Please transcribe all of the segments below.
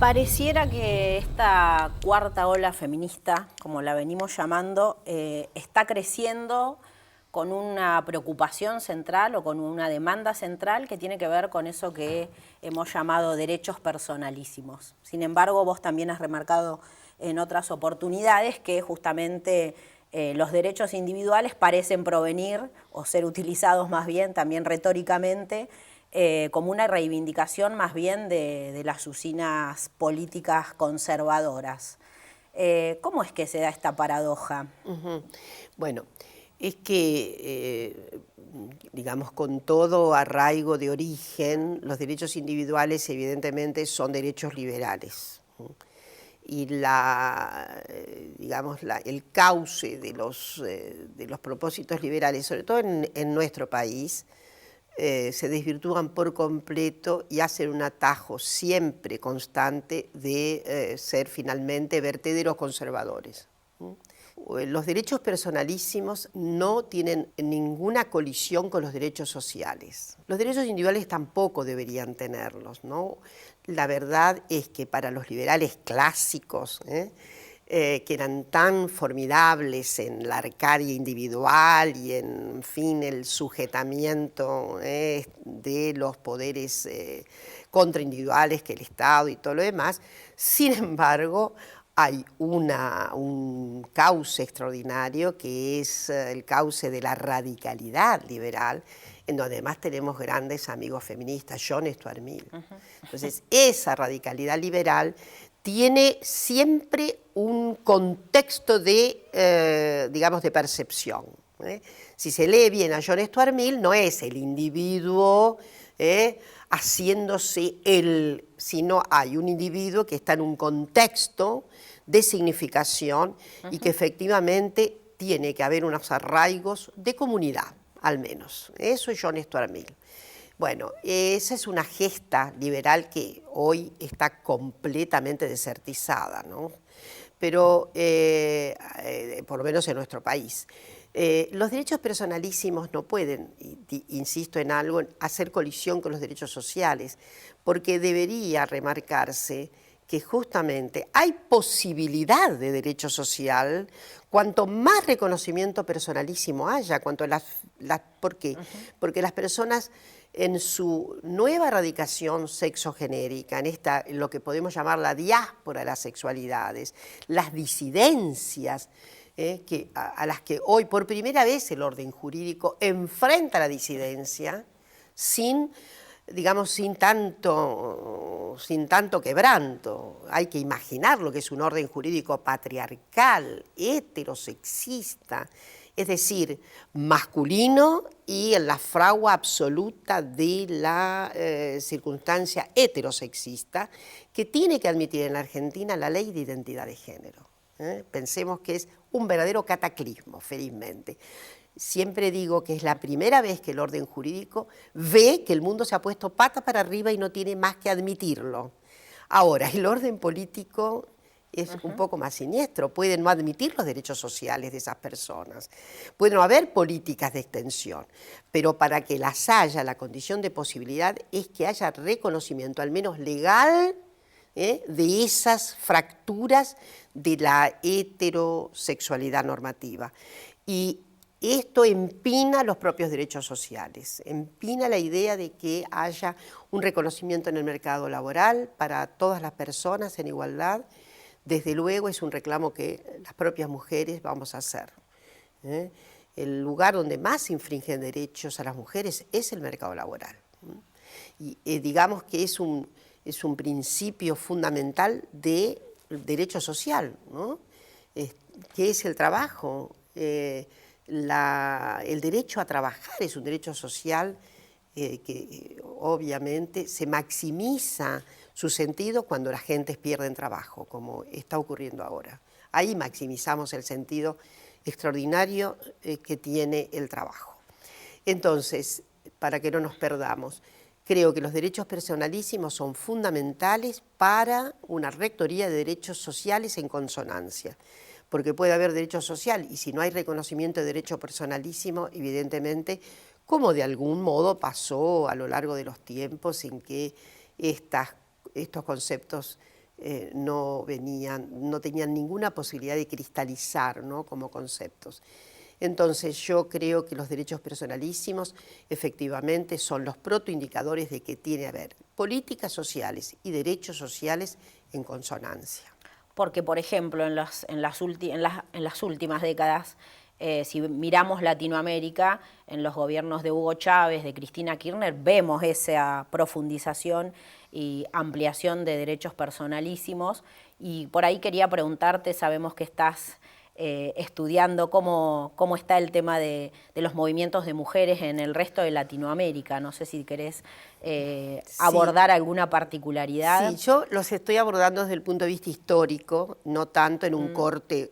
Pareciera que esta cuarta ola feminista, como la venimos llamando, está creciendo con una preocupación central o con una demanda central que tiene que ver con eso que hemos llamado derechos personalísimos. Sin embargo, vos también has remarcado en otras oportunidades que justamente los derechos individuales parecen provenir o ser utilizados más bien también retóricamente como una reivindicación más bien de las usinas políticas conservadoras. ¿Cómo es que se da esta paradoja? Bueno, es que, digamos, con todo arraigo de origen, los derechos individuales evidentemente son derechos liberales. Y digamos, el cauce de los propósitos liberales, sobre todo en nuestro país, se desvirtúan por completo y hacen un atajo siempre constante de ser finalmente vertederos conservadores. Los derechos personalísimos no tienen ninguna colisión con los derechos sociales. Los derechos individuales tampoco deberían tenerlos, ¿no? La verdad es que para los liberales clásicos, que eran tan formidables en la arcadia individual y en fin el sujetamiento de los poderes contraindividuales que el Estado y todo lo demás, sin embargo hay un cauce extraordinario que es el cauce de la radicalidad liberal, en donde además tenemos grandes amigos feministas, John Stuart Mill. Entonces, esa radicalidad liberal tiene siempre un contexto de, digamos, de percepción. Si se lee bien a John Stuart Mill, no es el individuo haciéndose él, sino hay un individuo que está en un contexto de significación y que efectivamente tiene que haber unos arraigos de comunidad, al menos. Eso es John Stuart Mill. Bueno, esa es una gesta liberal que hoy está completamente desertizada, ¿no? Pero, por lo menos en nuestro país. Los derechos personalísimos no pueden, insisto en algo, hacer colisión con los derechos sociales, porque debería remarcarse que justamente hay posibilidad de derecho social cuanto más reconocimiento personalísimo haya, ¿por qué? Porque las personas en su nueva radicación sexogenérica, en lo que podemos llamar la diáspora de las sexualidades, las disidencias, a las que hoy por primera vez el orden jurídico enfrenta la disidencia sin tanto quebranto. Hay que imaginar lo que es un orden jurídico patriarcal, heterosexista, es decir, masculino y en la fragua absoluta de la circunstancia heterosexista que tiene que admitir en la Argentina la ley de identidad de género. Pensemos que es un verdadero cataclismo, felizmente. Siempre digo que es la primera vez que el orden jurídico ve que el mundo se ha puesto patas para arriba y no tiene más que admitirlo. Ahora, el orden político es un poco más siniestro, puede no admitir los derechos sociales de esas personas, puede no haber políticas de extensión, pero para que las haya, la condición de posibilidad es que haya reconocimiento, al menos legal, de esas fracturas de la heterosexualidad normativa. Y esto empina los propios derechos sociales, empina la idea de que haya un reconocimiento en el mercado laboral para todas las personas en igualdad. Desde luego es un reclamo que las propias mujeres vamos a hacer. El lugar donde más infringen derechos a las mujeres es el mercado laboral. Y digamos que es un principio fundamental del derecho social, ¿no? Que es el trabajo. El derecho a trabajar es un derecho social que obviamente se maximiza su sentido cuando las gentes pierden trabajo, como está ocurriendo ahora. Ahí maximizamos el sentido extraordinario que tiene el trabajo. Entonces, para que no nos perdamos, creo que los derechos personalísimos son fundamentales para una rectoría de derechos sociales en consonancia. Porque puede haber derecho social y si no hay reconocimiento de derecho personalísimo, evidentemente, como de algún modo pasó a lo largo de los tiempos en que estos conceptos no tenían ninguna posibilidad de cristalizar, ¿no?, como conceptos. Entonces yo creo que los derechos personalísimos efectivamente son los protoindicadores de que tiene que haber políticas sociales y derechos sociales en consonancia. Porque, por ejemplo, en las últimas décadas, si miramos Latinoamérica, en los gobiernos de Hugo Chávez, de Cristina Kirchner, vemos esa profundización y ampliación de derechos personalísimos. Y por ahí quería preguntarte, sabemos que estás estudiando cómo está el tema de los movimientos de mujeres en el resto de Latinoamérica. No sé si querés abordar alguna particularidad. Sí, yo los estoy abordando desde el punto de vista histórico, no tanto en un corte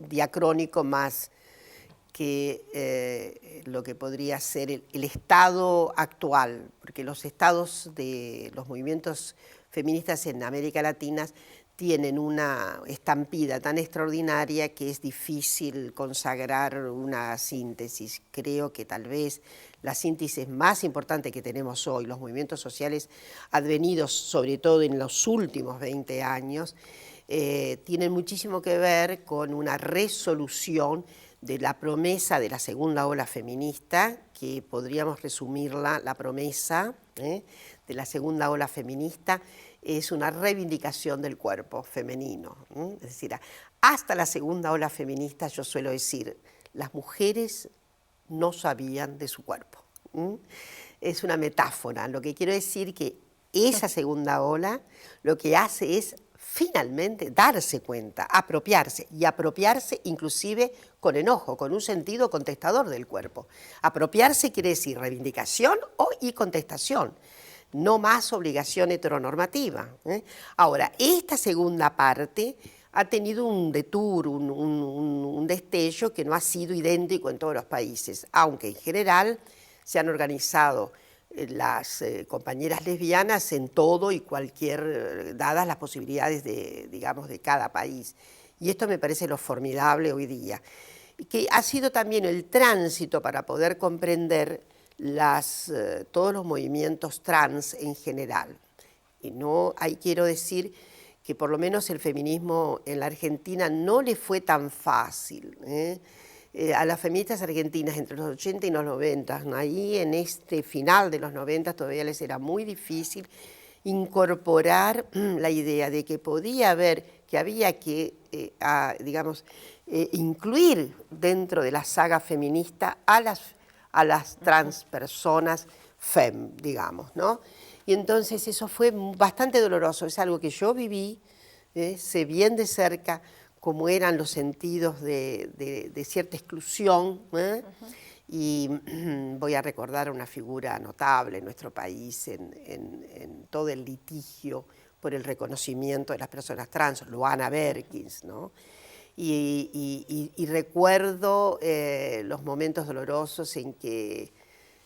diacrónico más que lo que podría ser el estado actual, porque los estados de los movimientos feministas en América Latina tienen una estampida tan extraordinaria que es difícil consagrar una síntesis. Creo que tal vez la síntesis más importante que tenemos hoy, los movimientos sociales advenidos sobre todo en los últimos 20 años, tienen muchísimo que ver con una resolución de la promesa de la segunda ola feminista, que podríamos resumirla, la promesa de la segunda ola feminista es una reivindicación del cuerpo femenino. Es decir, hasta la segunda ola feminista, yo suelo decir, las mujeres no sabían de su cuerpo. Es una metáfora. Lo que quiero decir que esa segunda ola lo que hace es finalmente darse cuenta, apropiarse, y apropiarse inclusive con enojo, con un sentido contestador del cuerpo. Apropiarse quiere decir reivindicación y contestación, no más obligación heteronormativa. Ahora, esta segunda parte ha tenido un detour, un destello que no ha sido idéntico en todos los países, aunque en general se han organizado las compañeras lesbianas en todo y cualquier, dadas las posibilidades de cada país. Y esto me parece lo formidable hoy día, que ha sido también el tránsito para poder comprender todos los movimientos trans en general. Y quiero decir que por lo menos el feminismo en la Argentina no le fue tan fácil. A las feministas argentinas entre los 80 y los 90, ahí en este final de los 90 todavía les era muy difícil incorporar la idea de que había que incluir dentro de la saga feminista a las transpersonas fem, digamos, ¿no? Y entonces eso fue bastante doloroso, es algo que yo viví, sé bien de cerca cómo eran los sentidos de cierta exclusión, y voy a recordar una figura notable en nuestro país en todo el litigio por el reconocimiento de las personas trans, Luana Berkins, ¿no? Y recuerdo los momentos dolorosos en que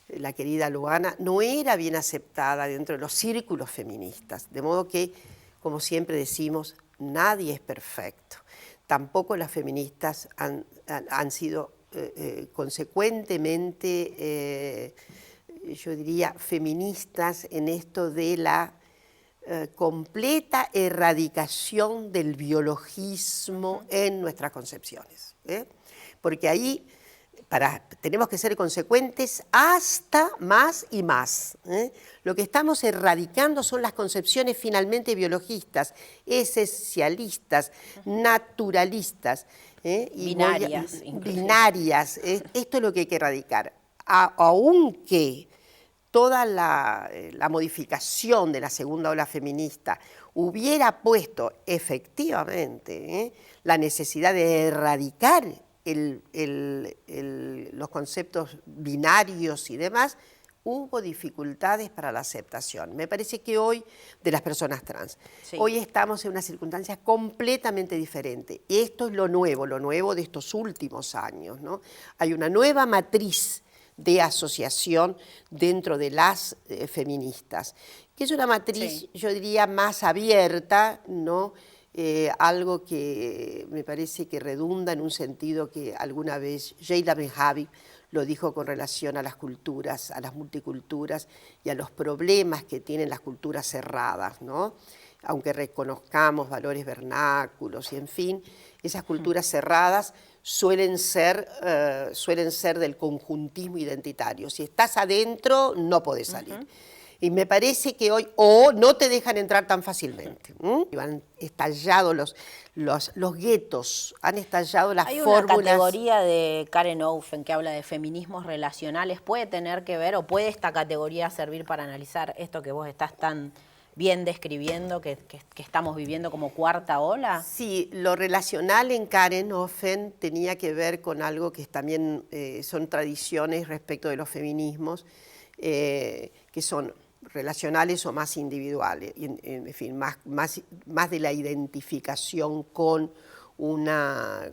la querida Luana no era bien aceptada dentro de los círculos feministas, de modo que, como siempre decimos, nadie es perfecto. Tampoco las feministas han sido consecuentemente, yo diría, feministas en esto de la completa erradicación del biologismo en nuestras concepciones. Porque ahí tenemos que ser consecuentes hasta más y más. Lo que estamos erradicando son las concepciones finalmente biologistas, esencialistas, naturalistas. Binarias. Binarias. Esto es lo que hay que erradicar. Aunque toda la modificación de la segunda ola feminista hubiera puesto efectivamente la necesidad de erradicar los conceptos binarios y demás, hubo dificultades para la aceptación. Me parece que hoy, de las personas trans, sí, hoy estamos en una circunstancia completamente diferente. Esto es lo nuevo de estos últimos años, ¿no? Hay una nueva matriz de asociación dentro de las feministas, que es una matriz, sí, yo diría, más abierta, ¿no? algo que me parece que redunda en un sentido que alguna vez Sheila Ben-Habib lo dijo con relación a las culturas, a las multiculturas y a los problemas que tienen las culturas cerradas, ¿no? Aunque reconozcamos valores vernáculos y en fin, esas culturas cerradas suelen ser del conjuntismo identitario. Si estás adentro, no podés salir. Y me parece que hoy, o no te dejan entrar tan fácilmente. Han estallado los guetos, han estallado las fórmulas. Hay una categoría de Karen Ofen que habla de feminismos relacionales. ¿Puede tener que ver o puede esta categoría servir para analizar esto que vos estás tan bien describiendo, que estamos viviendo como cuarta ola? Sí, lo relacional en Karen Ofen tenía que ver con algo que también son tradiciones respecto de los feminismos, que son relacionales o más individuales, en fin, más de la identificación con unas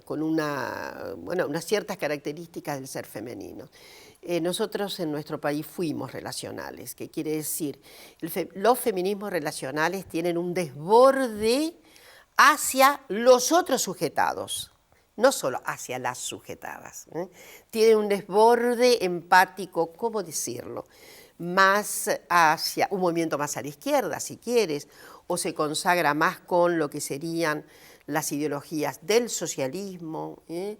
ciertas características del ser femenino. Nosotros en nuestro país fuimos relacionales, que quiere decir, los feminismos relacionales tienen un desborde hacia los otros sujetados, no solo hacia las sujetadas, tienen un desborde empático, ¿cómo decirlo?, más hacia un movimiento más a la izquierda, si quieres, o se consagra más con lo que serían las ideologías del socialismo, que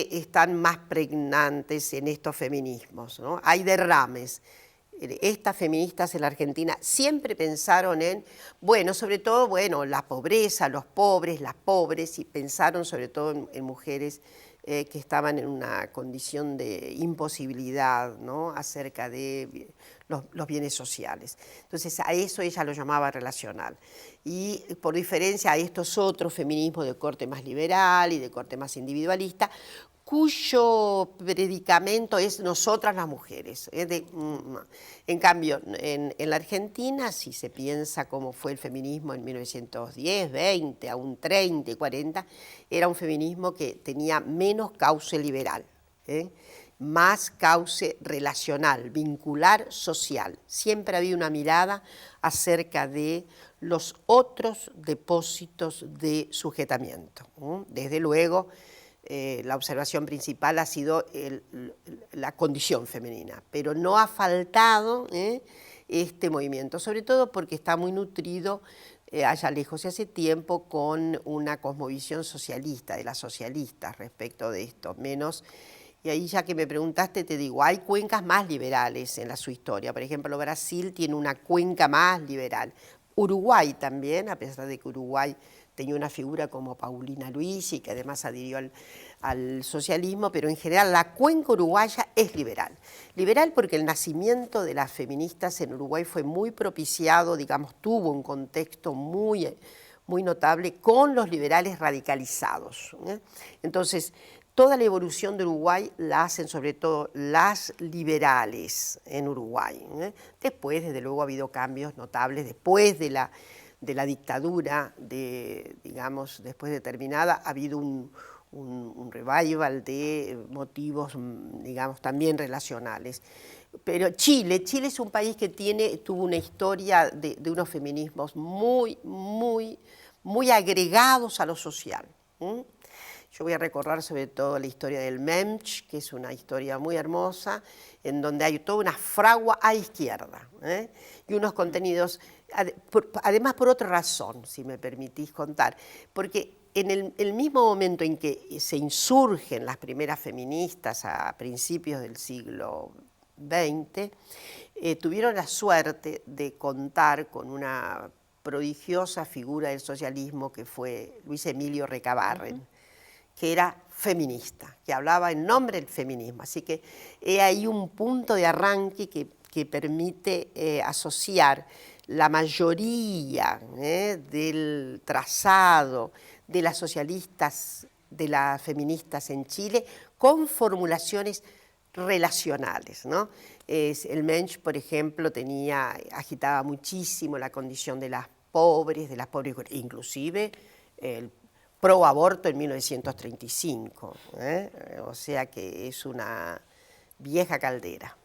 están más pregnantes en estos feminismos, ¿no? Hay derrames. Estas feministas en la Argentina siempre pensaron en, sobre todo, la pobreza, los pobres, las pobres, y pensaron sobre todo en mujeres que estaban en una condición de imposibilidad, ¿no?, acerca de los bienes sociales. Entonces a eso ella lo llamaba relacional. Y por diferencia a estos otros feminismos de corte más liberal y de corte más individualista, cuyo predicamento es nosotras las mujeres. En cambio, en la Argentina, si se piensa cómo fue el feminismo en 1910, 20, aún 30 y 40, era un feminismo que tenía menos cauce liberal, más cauce relacional, vincular, social. Siempre había una mirada acerca de los otros depósitos de sujetamiento. Desde luego, la observación principal ha sido la condición femenina, pero no ha faltado este movimiento, sobre todo porque está muy nutrido allá lejos y hace tiempo con una cosmovisión socialista, de las socialistas respecto de esto, menos. Y ahí ya que me preguntaste te digo, hay cuencas más liberales en su historia. Por ejemplo, Brasil tiene una cuenca más liberal. Uruguay también, a pesar de que Uruguay tenía una figura como Paulina Luisi, que además adhirió al socialismo, pero en general la cuenca uruguaya es liberal. Liberal porque el nacimiento de las feministas en Uruguay fue muy propiciado, digamos, tuvo un contexto muy notable con los liberales radicalizados. Entonces, toda la evolución de Uruguay la hacen sobre todo las liberales en Uruguay. Después, desde luego, ha habido cambios notables, después de la dictadura, digamos, después de terminada, ha habido un revival de motivos, digamos, también relacionales. Pero Chile es un país que tuvo una historia de unos feminismos muy agregados a lo social. Yo voy a recordar sobre todo la historia del Mensch, que es una historia muy hermosa, en donde hay toda una fragua a izquierda, y unos contenidos, además por otra razón, si me permitís contar, porque en el mismo momento en que se insurgen las primeras feministas a principios del siglo XX, tuvieron la suerte de contar con una prodigiosa figura del socialismo que fue Luis Emilio Recabarren, que era feminista, que hablaba en nombre del feminismo. Así que hay ahí un punto de arranque que permite asociar la mayoría del trazado de las socialistas, de las feministas en Chile, con formulaciones relacionales, ¿no? El Mensch, por ejemplo, agitaba muchísimo la condición de las pobres, inclusive el pro aborto en 1935, o sea que es una vieja caldera.